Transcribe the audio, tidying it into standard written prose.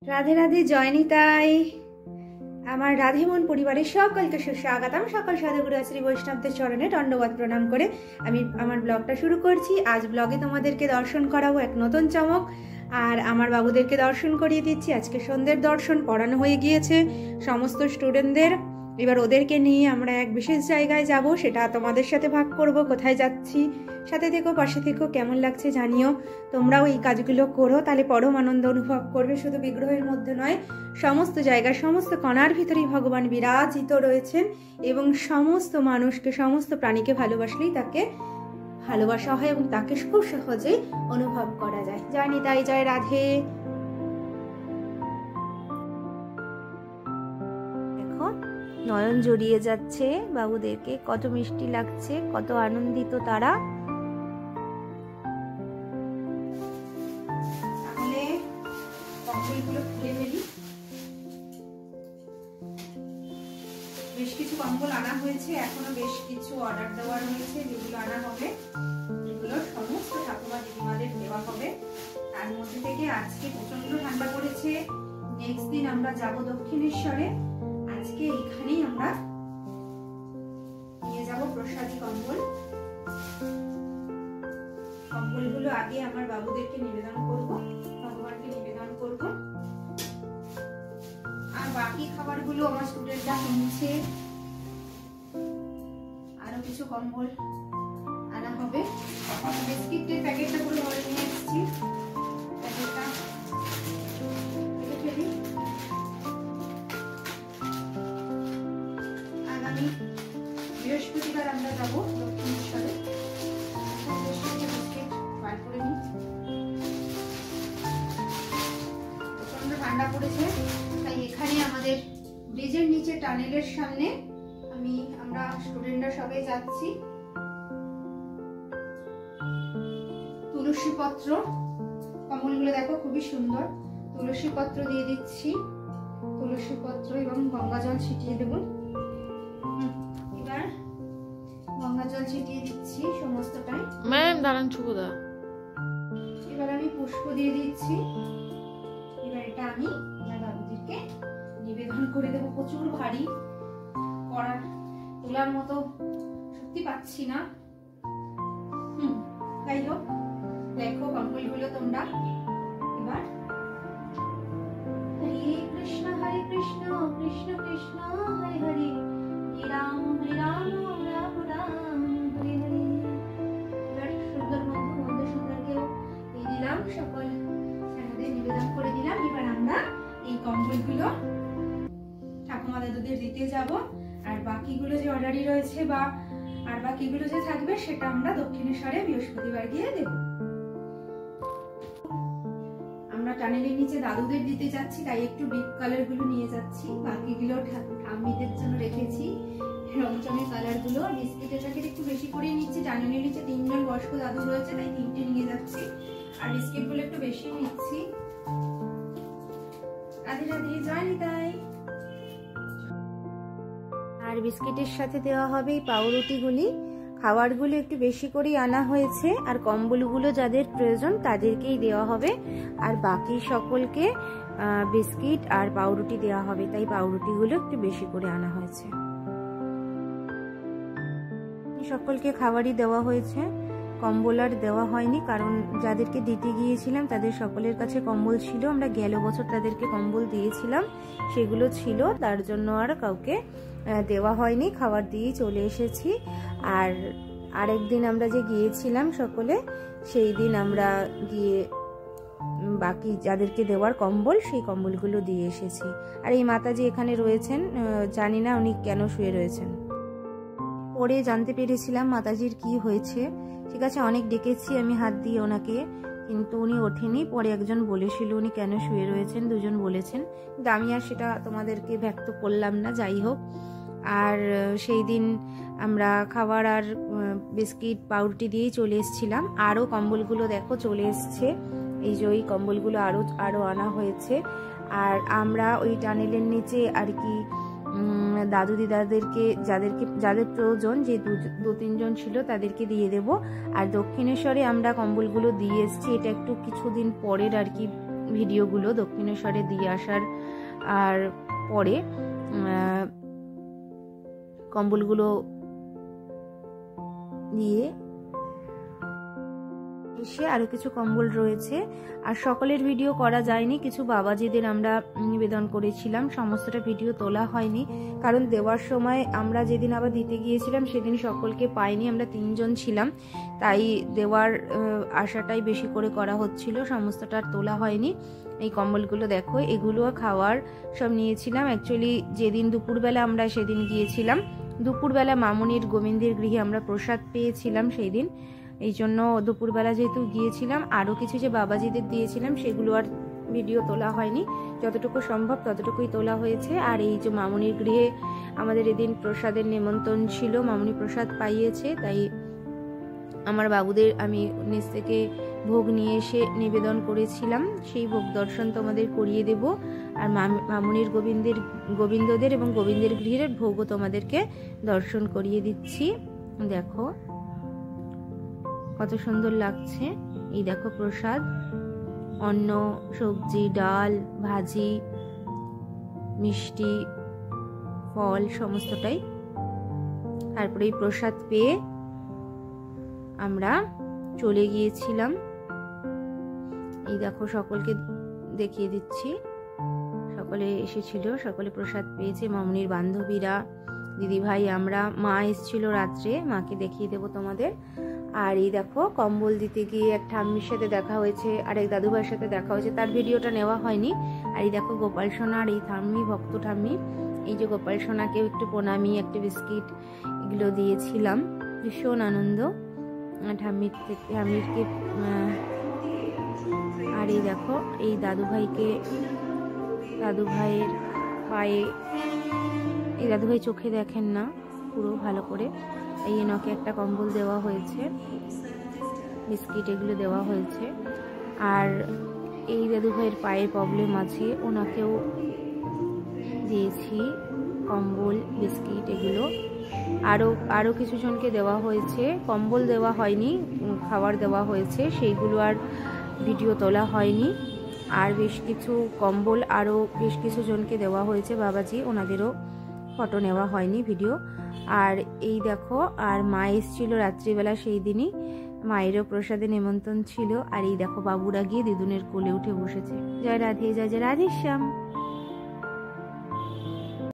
রাধে রাধে, জয় নিতাই। আমার রাধেমন পরিবারের সকলকে সুস্বাগতম। সকল সাধুগুরু শ্রী বৈষ্ণবদের চরণে দণ্ডবত প্রণাম করে আমি আমার ব্লগটা শুরু করছি। আজ ব্লগে তোমাদেরকে দর্শন করাবো এক নতুন চমক, আর আমার বাবুদেরকে দর্শন করিয়ে দিচ্ছি। আজকে সন্ধ্যের দর্শন পড়ানো হয়ে গিয়েছে সমস্ত স্টুডেন্টদের। এবার ওদেরকে নিয়ে আমরা এক বিশেষ জায়গায় যাব, সেটা তোমাদের সাথে ভাগ করব। কোথায় যাচ্ছি সাথে থেকো, পাশে থেকো, কেমন লাগছে জানিও। তোমরাও এই কাজগুলো করো, তাহলে পরম আনন্দ অনুভব করবে। শুধু বিগ্রহের মধ্যে নয়, সমস্ত জায়গায় সমস্ত কণার ভিতরেই ভগবান বিরাজিত রয়েছেন এবং সমস্ত মানুষকে, সমস্ত প্রাণীকে ভালোবাসলেই তাকে ভালোবাসা হয় এবং তাকে খুব সহজেই অনুভব করা যায়। জয় নিতাই, জয় রাধে। দেখো, নয়ন জড়িয়ে যাচ্ছে বাবুদেরকে, কত মিষ্টি লাগছে, কত আনন্দিত তারা। তাহলে কম্বলগুলো খুলে ফেলি। বেশ কিছু কম্বল আনা হয়েছে, এখনো বেশ কিছু অর্ডার দেওয়া রয়েছে, যেগুলো আনা হবে এগুলো সমস্ত ঠাকুমা দিদিমাদের দেওয়া হবে। তার মধ্যে থেকে আজকে প্রচন্ড ঠান্ডা পড়েছে। নেক্সট দিন আমরা যাব দক্ষিণেশ্বরে। আজকে এখানেই আমরা নিয়ে যাব প্রসাদী কম্বল। কম্বলগুলো আগে আমার বাবুদেরকে নিবেদন করব, ভগবানকে নিবেদন করব, আর বাকি খাবারগুলো আমার স্টুডেন্টরা কিনছে। আরো কিছু কম্বল আনা হবে। বিস্কিটের প্যাকেটটা পুরো ভরে নিয়ে এসেছি। প্যাকেটটা ফেলি। আগামী বৃহস্পতিবার আমরা যাব দক্ষিণেশ্বরে। বিস্কিট বার করে নিই। প্রচন্ড ঠান্ডা পড়েছে, তাই এখানে আমাদের ব্রিজের নিচে টানেলের সামনে আমরা স্টুডেন্টরা সবাই যাচ্ছি। তুলসী পত্র, কম্বলগুলো দেখো খুবই সুন্দর। তুলসী পত্র দিয়ে দিচ্ছি, তুলসী পত্র এবং গঙ্গা জল ছিটিয়ে দেব। এবার গঙ্গা জল ছিটিয়ে দিচ্ছি সমস্তটাই। ম্যাম দাঁড়ান, শুভদা। এবার আমি পুষ্প দিয়ে দিচ্ছি। এবার এটা আমি আমার বাবুদেরকে নিবেদন করে দেবো। প্রচুর ভারী, করার তোলার মতো শক্তি পাচ্ছি না। যাই হোক, দেখো কম্বলগুলো তোমরা। এবার হরে কৃষ্ণ কৃষ্ণ কৃষ্ণ হরে হরে, রাম রাম রাম রাম হরে হরে। এবার সুন্দর বন্ধু সুন্দরকেও দিয়ে দিলাম, সকল স্যারদের নিবেদন করে দিলাম। এবার আমরা এই কম্বলগুলো ঠাকুমা দাদুদের দিতে যাব, আর বাকিগুলো যে অর্ডারই রয়েছে আর বাকিগুলো যে থাকবে সেটা আমরা দক্ষিণেশ্বরে বৃহস্পতিবার গিয়ে দেব। আমরা টানেলের নিচে দাদুদের দিতে যাচ্ছি, তাই একটু ডিপ কালার গুলো নিয়ে যাচ্ছি। বাকিগুলো ঠাম্মিদের জন্য রেখেছি রংচঙের কালার গুলো। বিস্কিটের প্যাকেট একটু বেশি করে নিচ্ছি। টানেলের নিচে 3 জন বয়স্ক দাদু রয়েছে, তাই 3টে নিয়ে যাচ্ছি। আর বিস্কিট গুলো একটু বেশি নিচ্ছি। রাধে রাধে, জয় নিতাই। আর বিস্কিটের সাথে দেওয়া হবে এই পাউরুটিগুলি। খাবারগুলো একটু বেশি করেই আনা হয়েছে, আর কম্বলগুলো যাদের প্রয়োজন তাদেরকেই দেওয়া হবে, আর বাকি সকলকে বিস্কিট আর পাউরুটি দেওয়া হবে। তাই পাউরুটিগুলো একটু বেশি করে আনা হয়েছে। সকলকে খাবারই দেওয়া হয়েছে, কম্বল আর দেওয়া হয়নি, কারণ যাদেরকে দিতে গিয়েছিলাম তাদের সকলের কাছে কম্বল ছিল। আমরা গেল বছর তাদেরকে কম্বল দিয়েছিলাম, সেগুলো ছিল, তার জন্য আর কাউকে দেওয়া হয়নি। খাবার দিয়েই চলে এসেছি। আর আরেকদিন আমরা যে গিয়েছিলাম সকলে, সেই দিন আমরা গিয়ে বাকি যাদেরকে দেওয়ার কম্বল, সেই কম্বলগুলো দিয়ে এসেছি। আর এই মাতাজি এখানে রয়েছেন, জানি না উনি কেন শুয়ে রয়েছেন। পরে জানতে পেরেছিলাম মাতাজির কি হয়েছে। ঠিক আছে, অনেক ডেকেছি আমি হাত দিয়ে ওনাকে, কিন্তু উনি ওঠেনি। পরে একজন বলেছিল উনি কেন শুয়ে রয়েছেন, দুজন বলেছেন, কিন্তু আমি আর সেটা তোমাদেরকে ব্যক্ত করলাম না। যাই হোক, আর সেই দিন আমরা খাবার আর বিস্কিট পাউরুটি দিয়েই চলে এসেছিলাম। আরও কম্বলগুলো দেখো চলে এসছে। এই যে ওই কম্বলগুলো আরও আনা হয়েছে। আর আমরা ওই টানেলের নিচে আর কি দাদু দিদাদেরকে যাদের প্রয়োজন, যে 2-3 জন ছিল তাদেরকে দিয়ে দেব। আর দক্ষিণেশ্বরে আমরা কম্বলগুলো দিয়ে এসেছি। এটা একটু কিছুদিন পরের আর কি ভিডিওগুলো দক্ষিণেশ্বরে দিয়ে আসার আর পরে কম্বলগুলো দিয়ে এসে আরো কিছু কম্বল রয়েছে। আর সকলের ভিডিও করা যায়নি, কিছু বাবাজিদের আমরা নিবেদন করেছিলাম, সমস্তটা ভিডিও তোলা হয়নি কারণ দেওয়ার সময় আমরা যেদিন আবার দিতে গিয়েছিলাম সেদিন সকলকে পাইনি, আমরা 3 জন ছিলাম, তাই দেওয়ার আশাটাই বেশি করে করা হচ্ছিল, সমস্তটা তোলা হয়নি। এই কম্বলগুলো দেখো, এগুলো খাওয়ার সব নিয়েছিলাম। অ্যাকচুয়ালি যেদিন দুপুরবেলা আমরা সেদিন গিয়েছিলাম, দুপুরবেলা মামুনির গোবিন্দের গৃহে আমরা প্রসাদ পেয়েছিলাম সেই দিন, এই জন্য দুপুরবেলা যেহেতু গিয়েছিলাম আরও কিছু যে বাবাজিদের দিয়েছিলাম সেগুলো আর ভিডিও তোলা হয়নি, যতটুকু সম্ভব ততটুকুই তোলা হয়েছে। আর এই যে মামুনির গৃহে আমাদের এদিন প্রসাদের নিমন্ত্রণ ছিল, মামুনি প্রসাদ পাইয়েছে, তাই আমার বাবুদের আমি নিচ থেকে ভোগ নিয়ে এসে নিবেদন করেছিলাম, সেই ভোগ দর্শন তোমাদের করিয়ে দেব। আর মামুনির গোবিন্দদের এবং গোবিন্দের গৃহের ভোগও তোমাদেরকে দর্শন করিয়ে দিচ্ছি। দেখো কত সুন্দর লাগছে। এই দেখো প্রসাদ, অন্ন, সবজি, ডাল, ভাজি, মিষ্টি, ফল সমস্তটাই। তারপরে এই প্রসাদ পেয়ে আমরা চলে গিয়েছিলাম। এই দেখো সকলকে দেখিয়ে দিচ্ছি, সকলে এসেছিল, সকলে প্রসাদ পেয়েছে, মামুনির বান্ধবীরা, দিদি ভাই, আমরা, মা এসেছিল রাত্রে, মাকে দেখিয়ে দেবো তোমাদের। আর এই দেখো কম্বল দিতে গিয়ে এক ঠাম্মির সাথে দেখা হয়েছে, আর এক দাদু ভাইয়ের সাথে দেখা হয়েছে, তার ভিডিওটা নেওয়া হয়নি। আর এই দেখো গোপাল সোনা আর এই ঠাম্মি, ভক্ত ঠাম্মি, এই যে গোপাল সোনাকে একটু প্রণামী, একটা বিস্কিট এগুলো দিয়েছিলাম, ভীষণ আনন্দ ঠাম্মিরকে। আর এই দেখো এই দাদু ভাইয়ের পায়ে, এই দাদু ভাই চোখে দেখেন না পুরো ভালো করে, এই এনাকে একটা কম্বল দেওয়া হয়েছে, বিস্কিট এগুলো দেওয়া হয়েছে। আর এই দাদু ভাইয়ের পায়ে প্রবলেম আছে, ওনাকেও দিয়েছি কম্বল, বিস্কিট এগুলো। আরও কিছু জনকে দেওয়া হয়েছে, কম্বল দেওয়া হয়নি, খাবার দেওয়া হয়েছে, সেইগুলো আর ভিডিও তোলা হয়নি। আর বেশ কিছু কম্বল আরও বেশ কিছু জনকে দেওয়া হয়েছে বাবাজি, ওনাদেরও ফটো নেওয়া হয়নি, ভিডিও। আর এই দেখো, আর মা এসেছিল রাত্রিবেলা সেই দিনই, মায়েরও প্রসাদে নিমন্ত্রণ ছিল। আর এই দেখো বাবুরা গিয়ে দিদুনের কোলে উঠে বসেছে। জয় রাধে, জয় জয় রাধেশ্যাম।